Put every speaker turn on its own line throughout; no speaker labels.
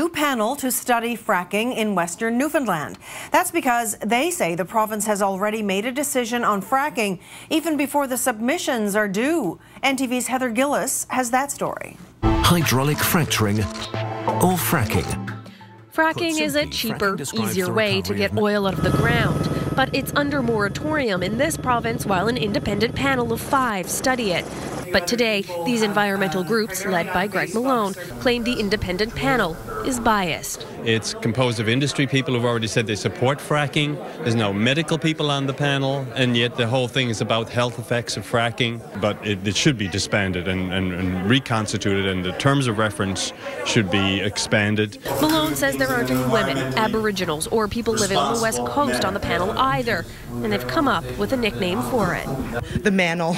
new panel to study fracking in Western Newfoundland. That's because they say the province has already made a decision on fracking even before the submissions are due. NTV's Heather Gillis has that story.
Hydraulic fracturing or fracking.
Fracking is a cheaper, easier way to get oil out of the ground, but it's under moratorium in this province while an independent panel of 5 study it. But today, these environmental groups, led by Greg Malone, claim the independent panel is biased.
It's composed of industry people who've already said they support fracking. There's no medical people on the panel, and yet the whole thing is about health effects of fracking. But it should be disbanded and reconstituted, and the terms of reference should be expanded.
Malone says there aren't any women, aboriginals, or people living on the West Coast on the panel either, and they've come up with a nickname for it.
The manel.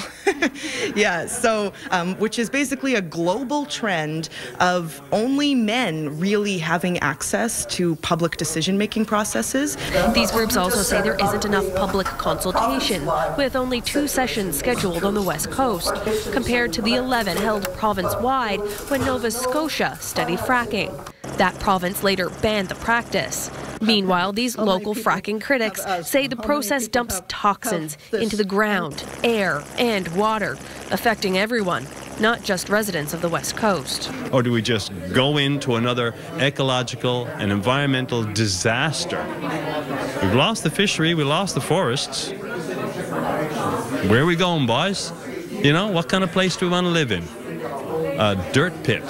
Yeah, so which is basically a global trend of only men really having access to public decision-making processes.
These groups also say there isn't enough public consultation, with only 2 sessions scheduled on the West Coast, compared to the 11 held province-wide when Nova Scotia studied fracking. That province later banned the practice. Meanwhile, these local fracking critics say the process dumps toxins into the ground, air, and water, affecting everyone, not just residents of the West Coast.
Or do we just go into another ecological and environmental disaster? We've lost the fishery, we lost the forests. Where are we going, boys? You know, what kind of place do we want to live in? A dirt pit.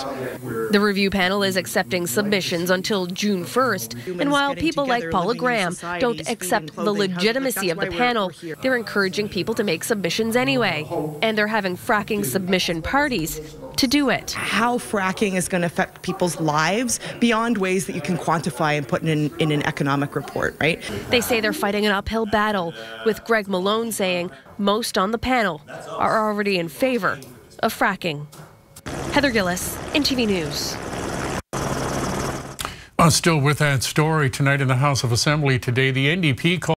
The review panel is accepting submissions until June 1st, and while people like Paula Graham don't accept the legitimacy of the panel, they're encouraging people to make submissions anyway, and they're having fracking submission parties to do it.
How fracking is going to affect people's lives beyond ways that you can quantify and put in an economic report, right?
They say they're fighting an uphill battle, with Greg Malone saying most on the panel are already in favor of fracking. Heather Gillis, NTV News.
Still with that story tonight in the House of Assembly today, the NDP called